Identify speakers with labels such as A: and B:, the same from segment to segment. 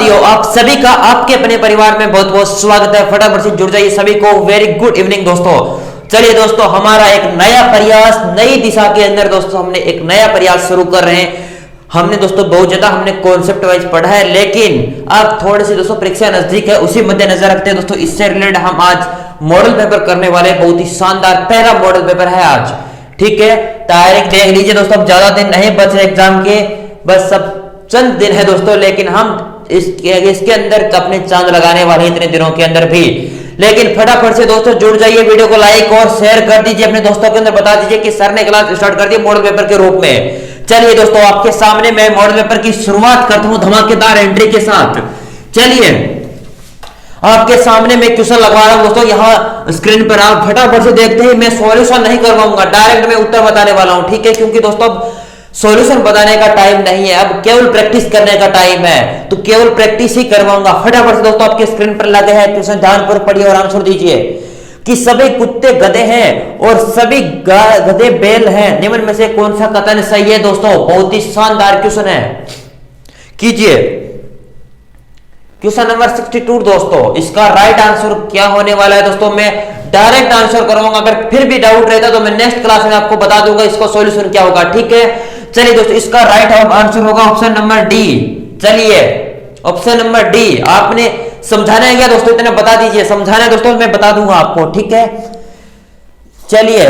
A: साथियों, आप सभी का आपके अपने परिवार में बहुत बहुत स्वागत है। फटाफट से जुड़ जाइए सभी को। वेरी गुड इवनिंग दोस्तों। चलिए दोस्तों, हमारा एक नया प्रयास, नई दिशा के अंदर दोस्तों हमने एक नया प्रयास शुरू कर रहे हैं। हमने दोस्तों बहुत ज्यादा हमने कॉन्सेप्ट वाइज पढ़ा है, लेकिन अब थोड़े से दोस्तों परीक्षा नजदीक है, उसी मद्देनजर रखते हैं दोस्तों इससे रिलेटेड हम आज मॉडल पेपर करने वाले। बहुत ही शानदार पहला मॉडल पेपर है आज, ठीक है। तारीख देख लीजिए दोस्तों, अब ज्यादा दिन नहीं बचे एग्जाम के, बस सब चंद दिन है दोस्तों, लेकिन हम इसके अंदर अपने चांद लगाने वाले इतने दिनों के अंदर भी। लेकिन फटाफट से दोस्तों जुड़ जाइए, वीडियो को लाइक और शेयर कर दीजिए, अपने दोस्तों के अंदर बता दीजिए कि सर ने क्लास स्टार्ट कर दी मॉडल पेपर के रूप में। चलिए दोस्तों, आपके सामने मैं मॉडल पेपर की शुरुआत करता हूं धमाकेदार एंट्री के साथ। चलिए आपके सामने मैं क्वेश्चन लगवा रहा हूं दोस्तों, यहां स्क्रीन पर आप फटाफट से देखते ही मैं सॉल्यूशन नहीं करवाऊंगा, डायरेक्ट मैं उत्तर बताने वाला हूं, ठीक है। क्योंकि दोस्तों सॉल्यूशन बताने का टाइम नहीं है, अब केवल प्रैक्टिस करने का टाइम है, तो केवल प्रैक्टिस ही करवाऊंगा। फटाफट से दोस्तों आपके स्क्रीन पर लगे हैं क्वेश्चन, ध्यानपूर्वक पढ़िए और आंसर दीजिए कि सभी कुत्ते गधे हैं और सभी गधे बैल हैं, निम्न में से कौन सा कथन सही है दोस्तों। बहुत ही शानदार क्वेश्चन है, कीजिए। क्वेश्चन नंबर 62 दोस्तों, इसका राइट आंसर क्या होने वाला है दोस्तों, मैं डायरेक्ट आंसर करूंगा। अगर फिर भी डाउट रहता तो मैं नेक्स्ट क्लास में आपको बता दूंगा इसका सॉल्यूशन क्या होगा, ठीक है। चलिए दोस्तों, इसका राइट आंसर होगा ऑप्शन नंबर डी। चलिए ऑप्शन नंबर डी। आपने समझाना है क्या दोस्तों, इतना बता दीजिए। समझाना है दोस्तों, मैं बता दूंगा आपको, ठीक है। चलिए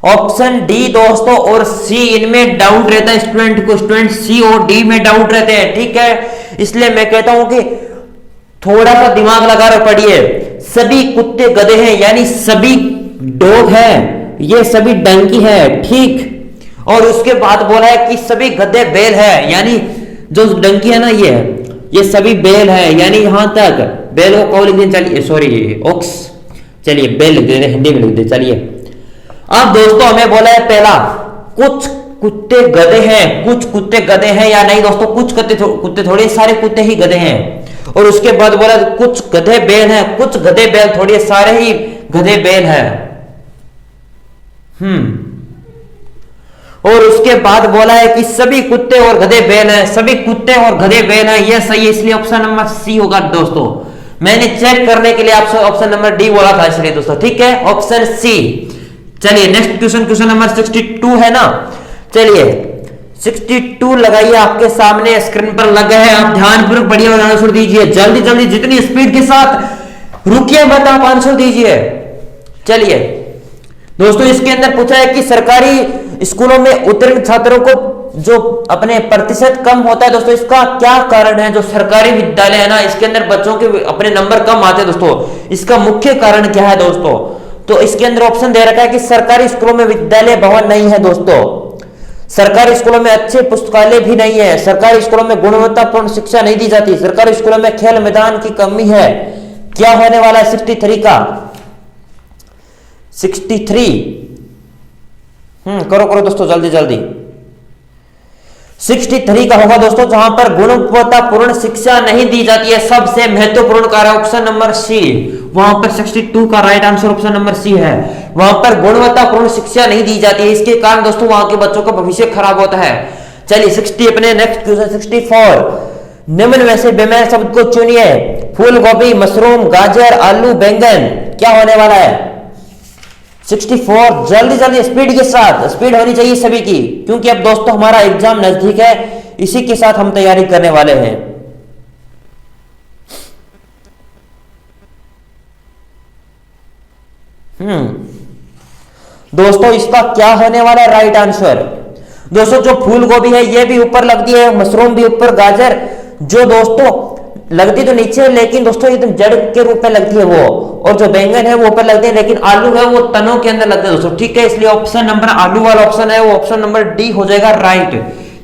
A: ऑप्शन डी दोस्तों और सी, इनमें डाउट रहता है स्टूडेंट को, स्टूडेंट सी और डी में डाउट रहते हैं, ठीक है। इसलिए मैं कहता हूं कि थोड़ा सा दिमाग लगा कर पढ़िए। सभी कुत्ते गधे हैं यानी सभी डॉग है, ये सभी डंकी है, ठीक। और उसके बाद बोला है कि सभी गधे बैल है, यानी जो डंकी है ना ये सभी बैल है, यानी यहां तक बैल को लिख दें। चलिए सॉरी ऑक्स, चलिए बैल लिख दें, हिंदी में लिख दें। चलिए अब दोस्तों हमें बोला है पहला, कुछ कुत्ते गधे हैं, कुछ कुत्ते गधे हैं या नहीं दोस्तों, कुछ कुत्ते थोड़े सारे कुत्ते ही गधे हैं। और उसके बाद बोला कुछ गधे बैल हैं, कुछ गधे बैल थोड़े सारे ही गधे बैल हैं। और उसके बाद बोला है कि सभी कुत्ते और गधे बैल हैं, सभी कुत्ते और गधे बैल हैं, यह सही है, इसलिए ऑप्शन नंबर सी होगा दोस्तों। मैंने चेक करने के लिए आपसे ऑप्शन नंबर डी बोला था, इसलिए दोस्तों, ठीक है, ऑप्शन सी। चलिए नेक्स्ट क्वेश्चन, क्वेश्चन नंबर 62 है ना। चलिए 62 लगाइए, आपके सामने स्क्रीन पर लगा है, आप ध्यानपूर्वक पढ़िए और आंसर दीजिए जल्दी जल्दी, जितनी स्पीड के साथ, रुकिए मत, आप आंसर दीजिए। चलिए दोस्तों, इसके अंदर पूछा है कि सरकारी स्कूलों में उत्तीर्ण छात्रों को जो अपने प्रतिशत कम होता है दोस्तों, इसका क्या कारण है। जो सरकारी विद्यालय है ना, इसके अंदर बच्चों के अपने नंबर कम आते हैं दोस्तों, इसका मुख्य कारण क्या है दोस्तों। तो इसके अंदर ऑप्शन दे रखा है कि सरकारी स्कूलों में विद्यालय भवन नहीं है दोस्तों, सरकारी स्कूलों में अच्छे पुस्तकालय भी नहीं है, सरकारी स्कूलों में गुणवत्तापूर्ण शिक्षा नहीं दी जाती, सरकारी स्कूलों में खेल मैदान की कमी है। क्या होने वाला है 63 का, 63 करो करो दोस्तों जल्दी जल्दी। 63 का होगा दोस्तों, जहां पर गुणवत्तापूर्ण शिक्षा नहीं दी जाती है, सबसे महत्वपूर्ण कार्य ऑप्शन नंबर सी। वहां पर 62 का right answer option number C है, वहां पर गुणवत्तापूर्ण शिक्षा नहीं दी जाती है, इसके कारण दोस्तों वहां के बच्चों का भविष्य खराब होता है। चलिए 60 अपने नेक्स्ट क्वेश्चन 64, निम्न में से बेमेल शब्द को चुनिए। फूल गोभी, मशरूम, गाजर, आलू, बैंगन, क्या होने वाला है 64। जल्दी जल्दी स्पीड के साथ, स्पीड होनी चाहिए सभी की, क्योंकि अब दोस्तों हमारा एग्जाम नजदीक है, इसी के साथ हम तैयारी करने वाले हैं। दोस्तों इसका क्या होने वाला है राइट आंसर। दोस्तों जो फूल गोभी है ये भी ऊपर लगती है, मशरूम भी ऊपर, गाजर जो दोस्तों लगती तो नीचे है, लेकिन दोस्तों एकदम जड़ के रूप में लगती है वो, और जो बैंगन है वो ऊपर लगते हैं, लेकिन आलू है वो तनों के अंदर लगते हैं दोस्तों, ठीक है। इसलिए ऑप्शन नंबर आलू वाला ऑप्शन है वो ऑप्शन नंबर डी हो जाएगा राइट,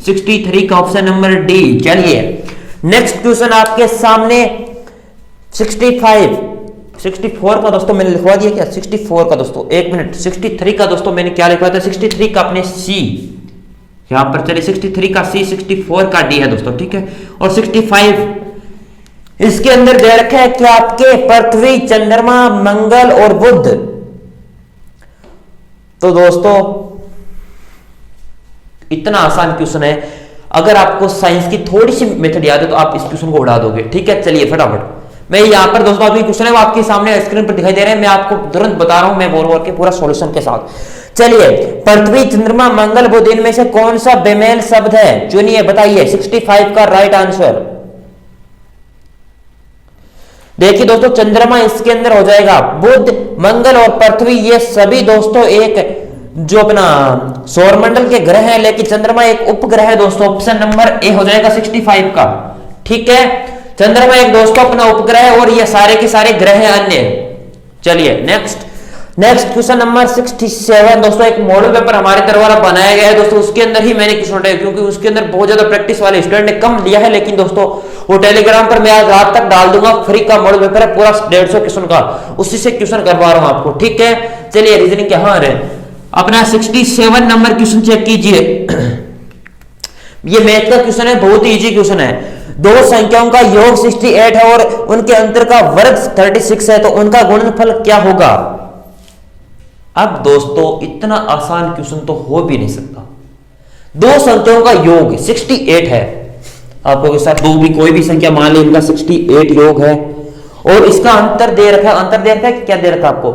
A: 63 का ऑप्शन नंबर डी। चलिए नेक्स्ट क्वेश्चन आपके सामने 65, 64 का दोस्तों मैंने लिखवा दिया क्या, 64 का दोस्तों, एक मिनट, 63 का दोस्तों मैंने क्या लिखवा था, 63 का अपने सी यहां पर। चलिए 63 का सी, 64 का डी है दोस्तों, ठीक है। और 65 इसके अंदर दे रखा है कि आपके पृथ्वी, चंद्रमा, मंगल और बुध। तो दोस्तों इतना आसान क्वेश्चन है, अगर आपको साइंस की थोड़ी सी मेथड याद है तो आप इस क्वेश्चन को उड़ा दोगे। ठीक है, चलिए फटाफट मैं यहाँ पर दोस्तों अभी क्वेश्चन है वो आपके सामने स्क्रीन पर दिखाई दे रहे हैं, मैं आपको तुरंत बता रहा हूं, मैं बोल के पूरा सॉल्यूशन के साथ। चलिए, पृथ्वी, चंद्रमा, मंगल, बुध, इनमें से कौन सा बेमेल शब्द है, चुनिए, बताइए। 65 का राइट आंसर। देखिए दोस्तों, चंद्रमा इसके अंदर हो जाएगा। बुध, मंगल और पृथ्वी ये सभी दोस्तों एक जो अपना सौरमंडल के ग्रह है, लेकिन चंद्रमा एक उपग्रह है दोस्तों। ऑप्शन नंबर ए हो जाएगा 65 का। ठीक है, चंद्रमा एक दोस्तों अपना उपग्रह है और ये सारे के सारे ग्रह हैं अन्य। चलिए नेक्स्ट क्वेश्चन नंबर 67 दोस्तों, एक मॉडल पेपर हमारे द्वारा बनाया गया है दोस्तों, उसके अंदर ही मैंने क्वेश्चन उठाया क्योंकि उसके अंदर बहुत ज्यादा प्रैक्टिस वाले स्टूडेंट ने कम लिया है, लेकिन दोस्तों वो टेलीग्राम पर मैं आज रात तक डाल दूंगा। फ्री का मॉडल पेपर है पूरा 150 क्वेश्चन का, उसी से क्वेश्चन करवा रहा हूं आपको। ठीक है, चलिए रीजनिंग के हाँ अपना 67 नंबर क्वेश्चन चेक कीजिए। ये मैथ का क्वेश्चन है, बहुत ही इजी क्वेश्चन है। दो संख्याओं का योग 68 है और उनके अंतर का वर्ग 36 है, तो उनका गुणनफल क्या होगा। अब दोस्तों इतना आसान क्वेश्चन तो हो भी नहीं सकता। दो संख्याओं का योग 68 है, आपको के साथ दो भी कोई भी संख्या मान ली, इनका 68 योग है और इसका अंतर दे रखा है। अंतर दे रखा है कि क्या दे रखा है आपको,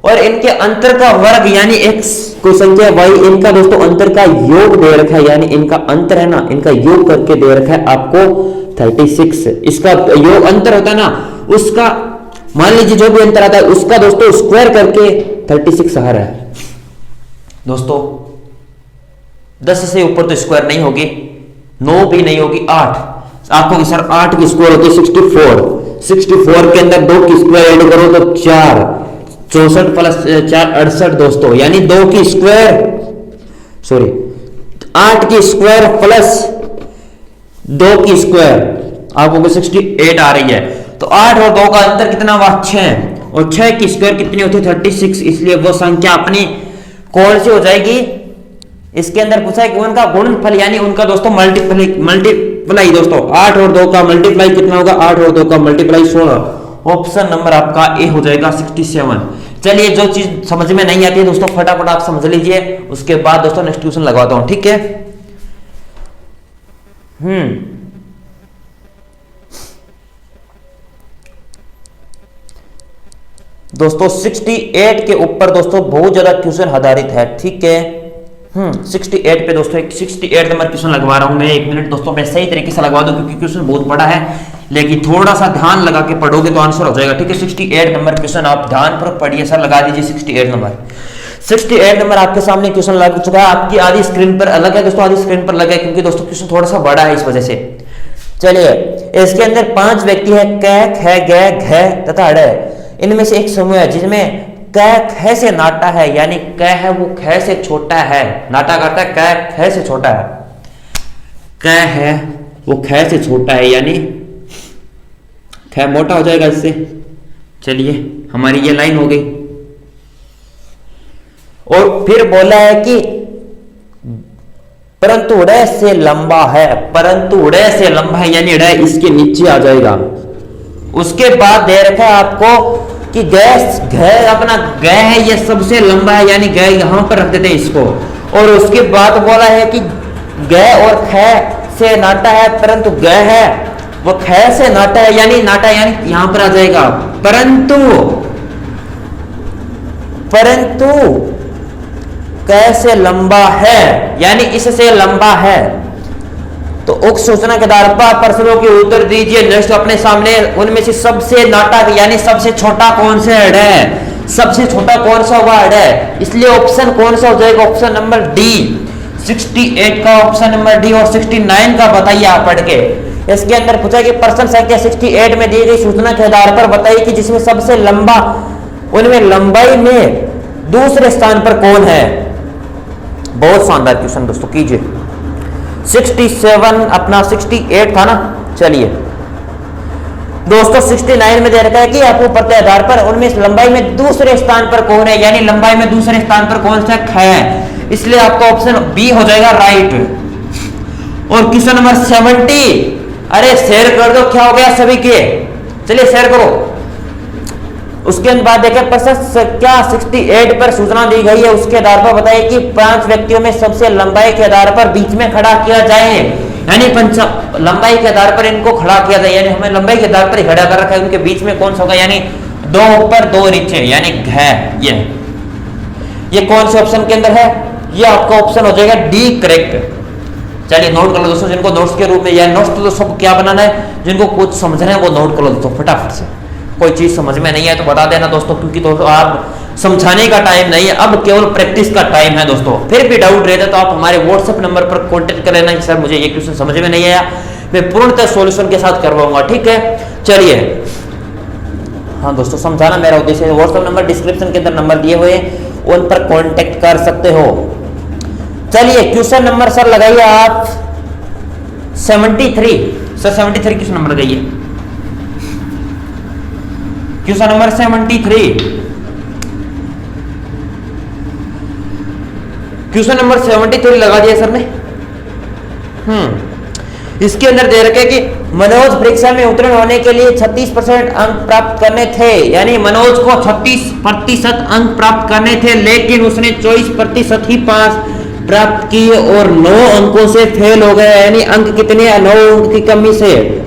A: और इनके अंतर का वर्ग यानी x कोई संख्या y, इनका दोस्तों अंतर का योग दे रखा है, यानी इनका अंतर है ना, इनका योग करके दे रखा है आपको 36। इसका योग अंतर होता है ना, उसका मान लीजिए जो भी अंतर आता है उसका दोस्तों स्क्वायर करके 36 आ रहा है। दोस्तों 10 से ऊपर तो स्क्वायर नहीं होगी, 9 भी नहीं होगी, 8 आपको सर 8 की स्क्वायर होती है 64 के अंदर 2 की स्क्वायर ऐड करो तो 4, 64 प्लस 4 68 दोस्तों, यानी 2 की स्क्वायर 8 की स्क्वायर प्लस 2 की स्क्वायर आपको 68 आ रही है। तो 8 और 2 का अंतर कितना हुआ 6, और 6 की स्क्वायर कितनी होती है 36, इसलिए वो संख्या अपनी कौन सी हो जाएगी। इसके अंदर पूछा है कि उनका गुणनफल यानी उनका दोस्तों मल्टीप्लाई दोस्तों 8 और 2 का मल्टीप्लाई कितना होगा, 8 और 2 का मल्टीप्लाई 16। ऑप्शन नंबर आपका ए हो जाएगा 67। चलिए जो चीज समझ में नहीं आती है दोस्तों फटाफट आप समझ लीजिए, उसके बाद दोस्तों नेक्स्ट क्वेश्चन लगवाता हूं। ठीक है, दोस्तों 68 के ऊपर दोस्तों बहुत ज्यादा क्वेश्चन आधारित है। ठीक है, 68 पे दोस्तों एक 68 नंबर क्वेश्चन लगवा रहा हूं मैं। 1 मिनट दोस्तों मैं सही तरीके से लगवा दूं क्योंकि क्वेश्चन बहुत बड़ा है, लेकिन थोड़ा सा ध्यान लगा के पढ़ोगे तो आंसर हो जाएगा। ठीक है, 68 नंबर क्वेश्चन आप ध्यानपूर्वक पढ़िए। सर लगा दीजिए 68 नंबर आपके सामने क्वेश्चन लग चुका है। आपकी आधी स्क्रीन पर अलग है दोस्तों, आधी स्क्रीन पर लगा है क्योंकि दोस्तों क्वेश्चन थोड़ा सा बड़ा है इस वजह से। चलिए, इसके अंदर 5 व्यक्ति है, क, ख, ग, घ तथा ड़। इनमें से एक समूह है जिसमें क ख से नाटा है, यानी क है वो ख से छोटा है, नाटा करता है क ख से छोटा है, क है वो ख से छोटा है, यानी ख मोटा हो जाएगा इससे। चलिए हमारी ये लाइन हो गई। और फिर बोला है कि परंतु ड़ से लंबा है, परंतु ड़ से लंबा है, यानी ड़ इसके नीचे आ जाएगा। उसके बाद दे रखा है आपको कि गैस घ अपना ग है ये सबसे लंबा है, यानी ग यहां पर रख देते हैं इसको। और उसके बाद बोला है कि ग और ख से नाटा है, परंतु ग है वो ख से नाटा है, यानी नाटा यानी यहां पर आ जाएगा। परंतु कैसे लंबा है, यानी इससे लंबा है। तो उक्त सूचना के आधार पर प्रश्नों के उत्तर दीजिए। नेक्स्ट अपने सामने उनमें से सबसे नाटा यानी सबसे छोटा कौन सा हेड है, सबसे छोटा कौन सा हुआ हेड है, इसलिए ऑप्शन कौन सा हो जाएगा, ऑप्शन नंबर डी। 68 का ऑप्शन नंबर डी और 69 का बताइए आप पढ़ के। इसके अंदर पूछा कि प्रश्न संख्या 68 में दी गई सूचना के आधार पर बताइए कि जिसमें सबसे लंबा उनमें लंबाई में दूसरे स्थान पर कौन है। बहुत शानदार क्वेश्चन दोस्तों कीजिए। 67 अपना 68 था ना। चलिए दोस्तों 69 में दे रखा है कि आपको पता है आधार पर उनमें लंबाई में दूसरे स्थान पर कौन है, यानी लंबाई में दूसरे स्थान पर कौन सा ख है, इसलिए आपका ऑप्शन बी हो जाएगा राइट। और क्वेश्चन नंबर 70, अरे शेयर कर दो, क्या हो गया सभी के, चलिए शेयर करो। उसके बाद देखें प्रश्न क्या 68 पर सूचना दी गई है, उसके आधार पर बताइए कि 5 व्यक्तियों में सबसे लंबाई के आधार पर बीच में खड़ा किया जाए। यानी लंबाई के आधार पर इनको खड़ा किया था, यानी हमें लंबाई के आधार पर ही खड़ा कर रखा है। उनके बीच में कौन सा होगा, यानी 2 ऊपर 2 नीचे, यानी घ। ये कौन से ऑप्शन के अंदर है, ये आपका ऑप्शन हो जाएगा डी करेक्ट। चलिए नोट कर लो दोस्तों, जिनको नोट्स के रूप में या नोट्स तो दोस्तों क्या बनाना है, जिनको कुछ समझना है वो नोट कर लो दोस्तों फटाफट से। कोई चीज समझ में नहीं है तो बता देना दोस्तों, क्योंकि दोस्तों आप समझाने का टाइम नहीं है, अब केवल प्रैक्टिस का टाइम है दोस्तों। फिर भी डाउट रहता तो आप हमारे व्हाट्सएप नंबर पर कांटेक्ट कर लेना कि सर मुझे ये क्वेश्चन समझ में नहीं आया, मैं पूर्णतः सॉल्यूशन के साथ करवाऊंगा, ठीक है। चलिए हाँ दोस्तों, समझाना मेरा उद्देश्य है। व्हाट्सएप नंबर डिस्क्रिप्शन के अंदर नंबर दिए हुए उन पर कांटेक्ट कर सकते हो। चलिए क्वेश्चन नंबर सर लगाइए आप 73। सर 73 क्वेश्चन नंबर लगाइए, क्वेश्चन नंबर 73। क्वेश्चन नंबर 73 लगा दिया सर ने। इसके अंदर दे रखे कि मनोज परीक्षा में उत्तीर्ण होने के लिए 36% अंक प्राप्त करने थे, यानी मनोज को 36% अंक प्राप्त करने थे, लेकिन उसने 24% ही पास प्राप्त किए और 9 अंकों से फेल हो गया। यानी अंक कितने, 9 अंक की कमी से।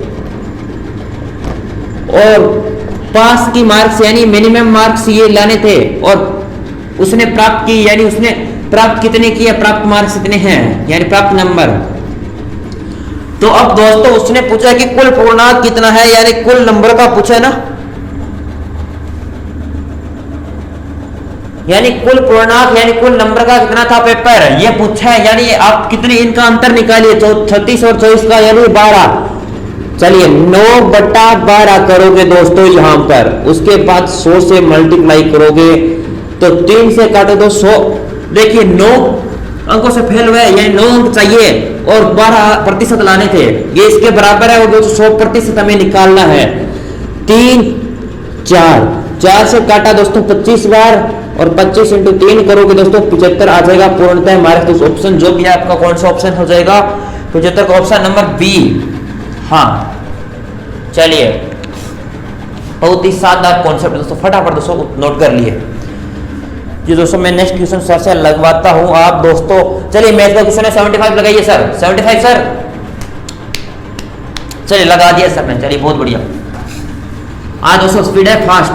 A: और पास की मार्क्स यानी मिनिमम मार्क्स ये लाने थे, और उसने प्राप्त की, यानी उसने प्राप्त कितने किए, प्राप्त मार्क्स कितने हैं, यानी प्राप्त नंबर। तो अब दोस्तों उसने पूछा कि कुल पूर्णांक कितना है, यानी कुल नंबर का पूछा ना, यानी कुल पूर्णांक यानी कुल नंबर का कितना था पेपर, ये पूछा है। यानी आप कितने इनका अंतर निकालिए, 36 और 24 का, यानी 12। चलिए 9/12 करोगे दोस्तों यहां पर, उसके बाद 100 से मल्टीप्लाई करोगे तो 3 से काटो तो 100। देखिए 9 अंकों से फेल हुए, यानी 9 अंक चाहिए और 12% लाने थे, ये इसके बराबर है। और दोस्तों 100% हमें निकालना है। 3 4 से काटा दोस्तों 25 बार, और 25 × 3 करोगे दोस्तों 75 आ जाएगा पूर्णतः हमारे। तो ऑप्शन जो भी है आपका कौन सा ऑप्शन हो जाएगा, 75 का ऑप्शन नंबर बी। हाँ चलिए, बहुत ही शानदार कॉन्सेप्ट दोस्तों, फटाफट दोस्तों नोट कर लिए। जी दोस्तों मैं नेक्स्ट क्वेश्चन सर से लगवाता हूं आप दोस्तों। चलिए मैथ का क्वेश्चन है 75 लगाइए सर, 75 सर। चलिए लगा दिया सर ने, चलिए बहुत बढ़िया। आज दोस्तों स्पीड है फास्ट,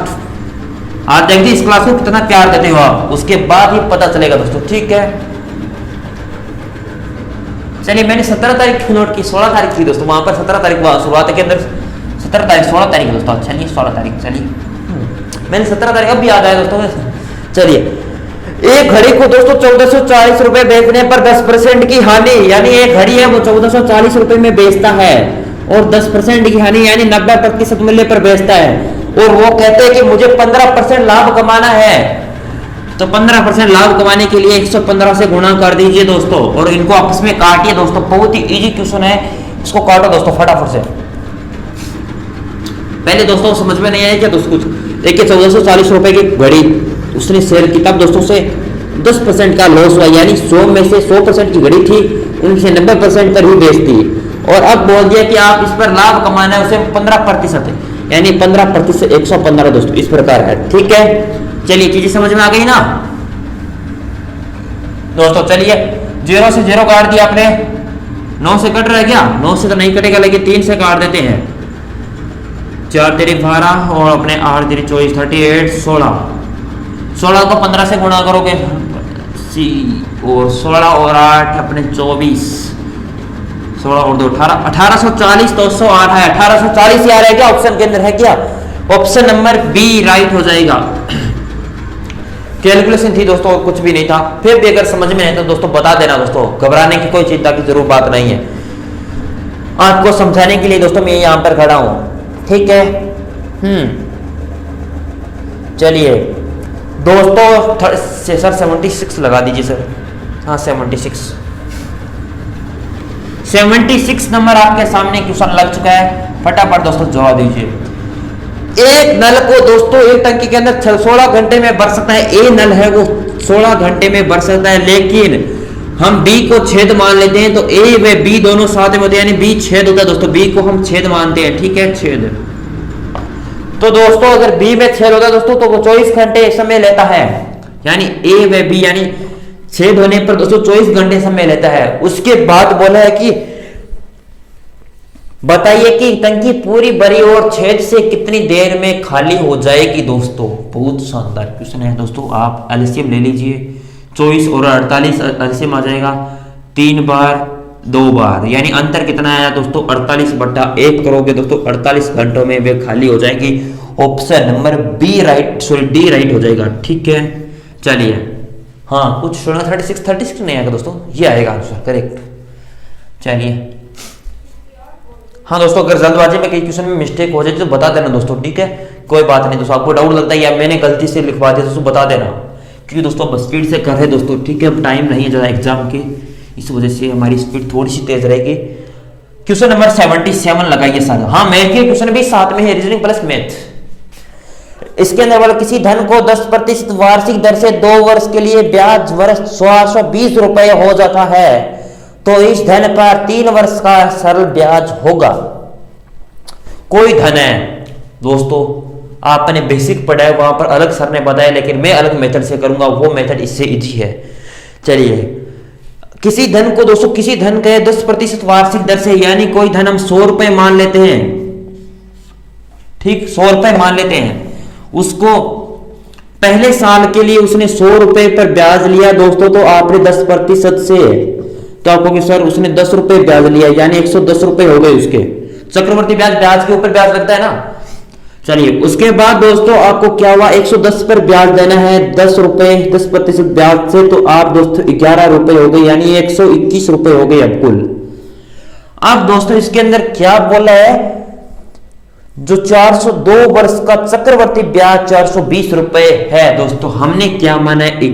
A: आज देखिए इस क्लास को कितना प्यार देते हो आप, उसके बाद ही पता चलेगा दोस्तों, ठीक है। चलिए मैंने 17 तारीख नोट की, 16 तारीख थी दोस्तों, वहां पर 17 तारीख शुरुआत के अंदर 17 तारीख 16 तारीख दोस्तों, अच्छा नहीं 16 तारीख। चलिए मैंने 17 तारीख अब भी याद आया दोस्तों। चलिए एक घड़ी को दोस्तों 1440 रुपए बेचने पर 10% की हानि, यानी एक घड़ी है वो 1440 रुपए में बेचता है और 10% की हानि यानी 90% मूल्य पर बेचता है, और वो कहते हैं कि मुझे 15% लाभ कमाना है। तो 15% लाभ कमाने के लिए 115 से गुणा कर दीजिए दोस्तों, और इनको आपस में काटिए दोस्तों। बहुत ही इजी क्वेश्चन है, इसको काटो दोस्तों फटाफट से। पहले दोस्तों समझ में नहीं आया क्या दोस्तों, कुछ देखिए 1440 रुपए की घड़ी उसने सेल की, तब दोस्तों से 10% का लॉस हुआ, यानी 100 में से 100% की घड़ी थी, उनसे 90% पर ही बेचती, और अब बोल दिया कि आप इस पर लाभ कमाना है, उसे 15%, यानी 15% से 115 दोस्तों, इस प्रकार है, ठीक है। चलिए चीजें समझ में आ गई ना दोस्तों। चलिए 0 से 0 काट दिया आपने, 9 से कट रहा है क्या, 9 से तो नहीं कटेगा, लेकिन 3 से काट देते हैं। 4 तेरी 12 और अपने 8 तेरी 24, 38, 16 को 15 से गुणा करोगे सी, और 16 और 8 अपने 24, 16 और 2 18, 1840 तो 108 है, 1840 आ रहा है क्या, ऑप्शन के अंदर है क्या, ऑप्शन नंबर बी राइट हो जाएगा। कैलकुलेशन थी दोस्तों, कुछ भी नहीं था। फिर भी अगर समझ में नहीं तो दोस्तों बता देना दोस्तों, घबराने की कोई चिंता की जरूर बात नहीं है। आपको समझाने के लिए दोस्तों मैं यहां पर खड़ा हूं, ठीक है। चलिए दोस्तों सर 76 लगा दीजिए सर, हाँ 76 नंबर आपके सामने क्वेश्चन लग चुका है, फटाफट दोस्तों जवाब दीजिए। एक नल को दोस्तों एक टंकी के अंदर 16 घंटे में भर सकता है, ए नल है वो 16 घंटे में भर सकता है, लेकिन हम बी को छेद मान लेते हैं, तो ए व बी दोनों साथ में होते हैं, यानी बी छेद होता है दोस्तों, बी को हम छेद मानते हैं, ठीक है छेद। तो दोस्तों अगर बी में छेद होता है दोस्तों तो वो 24 घंटे समय लेता है, यानी ए व बी यानी छेद होने पर दोस्तों 24 घंटे समय लेता है। उसके बाद बोला है कि बताइए कि टंकी पूरी भरी और छेद से कितनी देर में खाली हो जाएगी दोस्तों। बहुत शानदार क्वेश्चन है दोस्तों। आप एलसीएम ले लीजिए, 24 और 48 एलसीएम आ जाएगा, 3 बार 2 बार, यानी अंतर कितना आया दोस्तों 48/1 करोगे दोस्तों, 48 घंटों में वे खाली हो जाएगी। Option number B right, sorry D right हो जाएगा। ठीक है, चलिए हाँ कुछ 36 नहीं आएगा दोस्तों, ये आएगा आंसर करेक्ट। चलिए हाँ दोस्तों, अगर जल्दबाजी में कई क्वेश्चन में मिस्टेक हो जाए तो बता देना दोस्तों, ठीक है, कोई बात नहीं दोस्तों। आपको डाउट लगता है या मैंने गलती से लिखवा दिया दोस्तों बता देना, क्योंकि दोस्तों अब स्पीड से कर रहे दोस्तों, ठीक है, अब टाइम नहीं है ज़्यादा एग्जाम के, इस वजह से हमारी स्पीड थोड़ी सी तेज रहेगी। क्वेश्चन नंबर 77 लगाइए सारा। हाँ मैथ के क्वेश्चन भी साथ में है, रीजनिंग प्लस मैथ। इसके अंदर वाला किसी धन को 10% वार्षिक दर से 2 वर्ष के लिए ब्याज वर्ष 420 रुपए हो जाता है, तो इस धन पर 3 वर्ष का सरल ब्याज होगा। कोई धन है दोस्तों, आपने बेसिक पढ़ा है, वहां पर अलग सर ने बताया, लेकिन मैं अलग मेथड से करूंगा, वो मेथड इससे इजी है। चलिए किसी धन को दोस्तों, किसी धन के 10% वार्षिक दर से, यानी कोई धन हम 100 रुपए मान लेते हैं, ठीक 100 रुपए मान लेते हैं, उसको पहले साल के लिए उसने 100 रुपए पर ब्याज लिया दोस्तों, तो आपने 10% से, तो आपको कि सर उसने 10 रुपए ब्याज लिया, यानी 110 रुपए हो गए उसके। चक्रवर्ती ब्याज, ब्याज के ऊपर ब्याज लगता है ना। चलिए उसके बाद दोस्तों आपको क्या हुआ, 110 पर ब्याज देना है 10 रुपए 10% ब्याज से, तो आप दोस्तों 11 रुपए हो गए, यानी 121 रुपए हो गए अब कुल। अब दोस्तों इसके अंदर क्या बोला है, जो 402 वर्ष का चक्रवर्ती ब्याज 420 रुपए है दोस्तों, हमने क्या माना है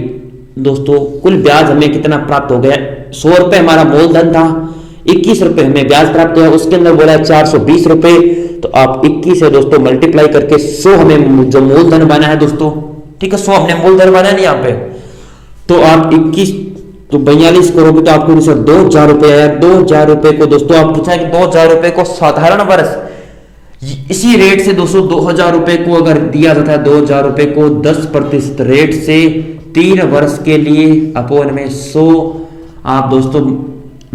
A: दोस्तों, कुल ब्याज हमें कितना प्राप्त हो गया, 100 रुपए हमारा मूलधन था, 21 रुपए हमें ब्याज प्राप्त हुआ, उसके अंदर बोला है 420 रुपए, तो आप 21 से दोस्तों मल्टीप्लाई करके 100 हमें जो मूलधन बना है दोस्तों, ठीक है 100 हमने मूलधन बना है यहाँ पे, तो आप 21 तो 42 करोगे तो आपको सर 2000 रुपए आया। 2000 रुपए को दोस्तों आप पूछा कि 2000 रुपए को साधारण वर्ष इसी रेट से दोस्तों 2000 रुपए को अगर दिया जाता है, 2000 रुपए को 10% रेट से 3 वर्ष के लिए अपोन में 100, आप दोस्तों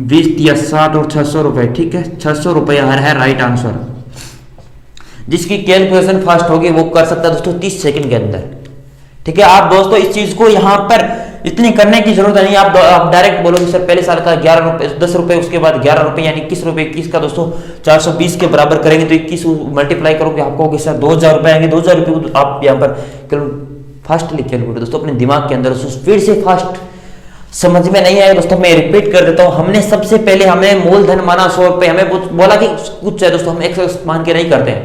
A: 20 या 60 और 600 रुपए, ठीक है 600 रुपए है राइट आंसर। जिसकी कैलकुलेशन फास्ट होगी वो कर सकता है दोस्तों 30 सेकंड के अंदर, ठीक है। आप दोस्तों इस चीज को यहां पर इतनी करने की जरूरत नहीं, आप डायरेक्ट बोलोगे सर पहले साल का 11 रुपए 10 रुपए, उसके बाद 11 रुपए यानी 21 रुपए, 21 का दोस्तों 420 के बराबर करेंगे तो 21 मल्टीप्लाई करोगे आपको होगी सर 2000 रुपए आएंगे। 2000 रुपए को आप यहाँ पर फास्टली कैलकुलेट दोस्तों अपने दिमाग के अंदर स्पीड से फास्ट समझ में नहीं आया दोस्तों, मैं रिपीट कर देता हूं। हमने सबसे पहले हमें मूलधन माना 100 रुपए, हमें बोला कि कुछ है दोस्तों, हम 100 मान के नहीं करते हैं,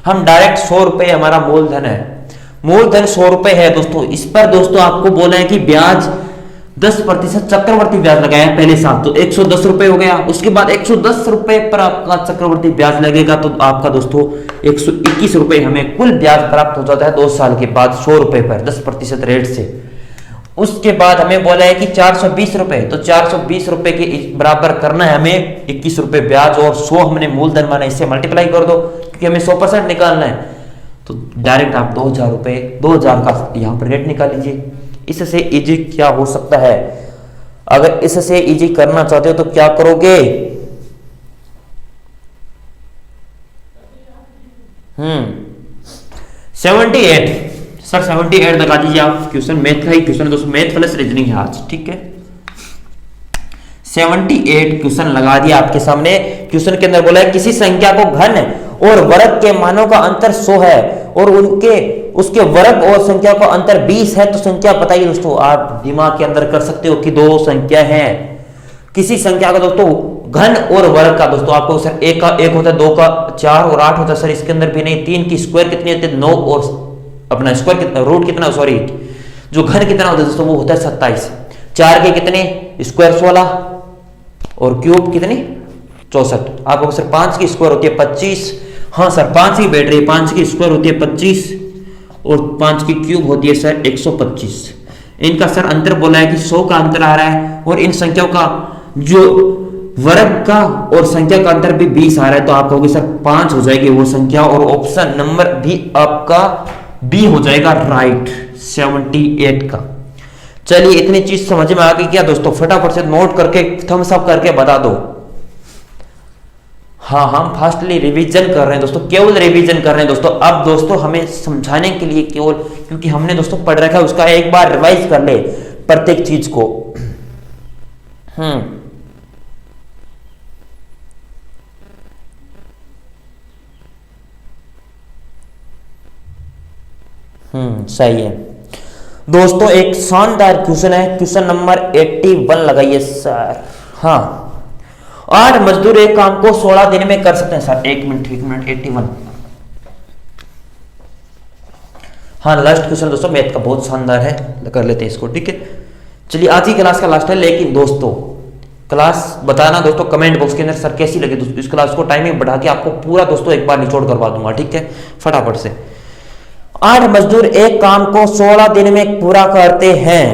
A: हम डायरेक्ट 100 रुपए हमारा मूलधन है, मूलधन 100 रुपए है दोस्तों। इस पर दोस्तों आपको बोला है कि ब्याज 10% चक्रवर्ती ब्याज लगाया पहले साल, तो 110 रुपए हो गया। उसके बाद 110 रुपए पर आपका चक्रवर्ती ब्याज लगेगा, तो आपका दोस्तों 121 रुपए हमें कुल ब्याज प्राप्त हो जाता है 2 साल के बाद 100 रुपए पर 10% रेट से। उसके बाद हमें बोला है कि 420 रुपए, तो 420 रुपए के बराबर करना है हमें 21 रुपए ब्याज, और 100 हमने मूलधन माना, इससे मल्टीप्लाई कर दो क्योंकि हमें 100% निकालना है, तो डायरेक्ट आप 2000 रुपए 2000 का यहां पर रेट निकाल लीजिए। इससे इजी क्या हो सकता है, अगर इससे इजी करना चाहते हो तो क्या करोगे, 78 सर 78 लगा दीजिए आप। क्वेश्चन मैथ का ही क्वेश्चन दोस्तों, मैथ प्लस रीजनिंग है आज, ठीक है 78 क्वेश्चन लगा दिया आपके सामने। क्वेश्चन के अंदर बोला है किसी संख्या को घन और वर्ग के मानों का अंतर 100 है और उसके वर्ग और संख्या का अंतर 20 है, तो संख्या बताइए दोस्तों। आप दिमाग के अंदर कर सकते हो कि 2 संख्या है, किसी संख्या का दोस्तों घन और वर्ग का दोस्तों आपको सर 1 का 1 होता है, 2 का 4 और 8 होता है सर, इसके अंदर भी नहीं। 3 की स्क्वायर कितनी होती है 9 और अपना स्क्वायर कितना रूट कितना सॉरी जो घन कितना होता है दोस्तों वो होता है 27। 4 के कितने स्क्वायर 16 और क्यूब कितनी 64। आपको सर 5 की स्क्वायर होती है 25, हाँ सर 5 की बैठ रही है, 5 की स्क्वायर होती है 25 और 5 की क्यूब होती है सर 125। इनका सर अंतर बोला है कि 100 का अंतर आ रहा है, और इन संख्याओं का जो वर्ग का और संख्या का अंतर भी 20 आ रहा है, तो आप कहोगे सर 5 हो जाएगी वो संख्या, और ऑप्शन नंबर भी आपका बी हो जाएगा राइट 78 का। चलिए इतनी चीज समझ में आ गई क्या दोस्तों, फटाफट से नोट करके थम्स अप करके बता दो। हाँ, हम फास्टली रिवीजन कर रहे हैं दोस्तों, केवल रिवीजन कर रहे हैं दोस्तों। अब दोस्तों हमें समझाने के लिए केवल, क्योंकि हमने दोस्तों पढ़ रखा है, उसका एक बार रिवाइज कर ले प्रत्येक चीज को। सही है दोस्तों। एक शानदार क्वेश्चन है, क्वेश्चन नंबर 81 लगाइए सर। हाँ, 8 मजदूर एक काम को 16 दिन में कर सकते हैं सर। एक मिनट 81। हाँ, लास्ट क्वेश्चन दोस्तों मैथ का बहुत शानदार है, कर लेते हैं इसको, ठीक है। चलिए, आज की क्लास का लास्ट है, लेकिन दोस्तों क्लास बताना दोस्तों कमेंट बॉक्स के अंदर सर कैसी लगे दोस्तों। इस क्लास को टाइमिंग बढ़ा के आपको पूरा दोस्तों एक बार निचोड़ करवा दूंगा, ठीक है, फटाफट से। 8 मजदूर एक काम को 16 दिन में पूरा करते हैं।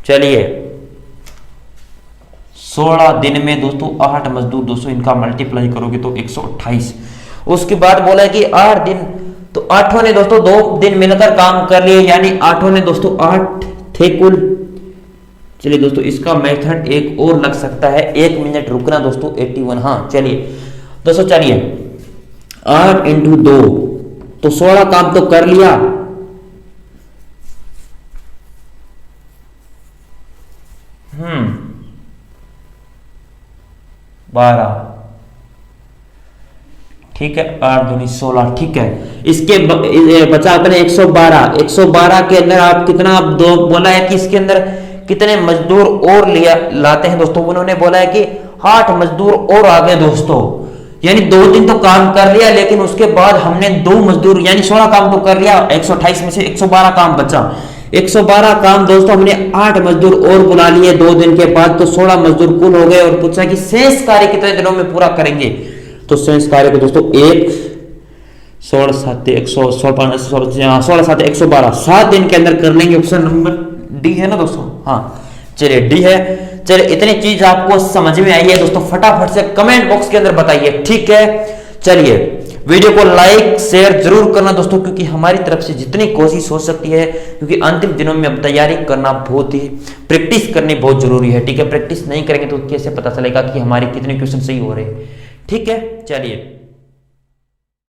A: चलिए, 16 दिन में दोस्तों 8 मजदूर दोस्तों, इनका मल्टीप्लाई करोगे तो 128। उसके बाद बोला है कि 8 दिन, तो 8 ने दोस्तों 2 दिन मिलकर काम कर लिए, यानी 8 ने दोस्तों 8 थे कुल। चलिए दोस्तों, इसका मेथड एक और लग सकता है, 1 मिनट रुकना दोस्तों। 81, हाँ चलिए दोस्तों, चलिए 8 × 2 तो 16 काम तो कर लिया। हम्म 12, ठीक है, 8 दूनी 16, ठीक है। इसके बचा अपने 112 के अंदर आप कितना, आप दो बोला है कि इसके अंदर कितने मजदूर और लिया लाते हैं दोस्तों। उन्होंने बोला है कि 8 मजदूर और आ गए दोस्तों, यानी 2 दिन तो काम कर लिया, लेकिन उसके बाद हमने 2 मजदूर, यानी 16 काम तो कर लिया, 128 में से 112 काम बचा। 112 काम दोस्तों हमने 8 मजदूर और बुला लिए 2 दिन के बाद, तो 16 मजदूर कुल हो गए। और पूछा कि शेष कार्य कितने दिनों में पूरा करेंगे, तो शेष कार्य को दोस्तों 16 7 112 7 दिन के अंदर कर लेंगे। ऑप्शन नंबर डी है ना दोस्तों। हाँ चलिए, डी है। चलिए, इतनी चीज आपको समझ में आई है दोस्तों, फटाफट से कमेंट बॉक्स के अंदर बताइए, ठीक है। चलिए, वीडियो को लाइक शेयर जरूर करना दोस्तों, क्योंकि हमारी तरफ से जितनी कोशिश हो सकती है, क्योंकि अंतिम दिनों में अब तैयारी करना बहुत ही, प्रैक्टिस करनी बहुत जरूरी है, ठीक है। प्रैक्टिस नहीं करेंगे तो कैसे पता चलेगा कि हमारे कितने क्वेश्चन सही हो रहे हैं, ठीक है। चलिए।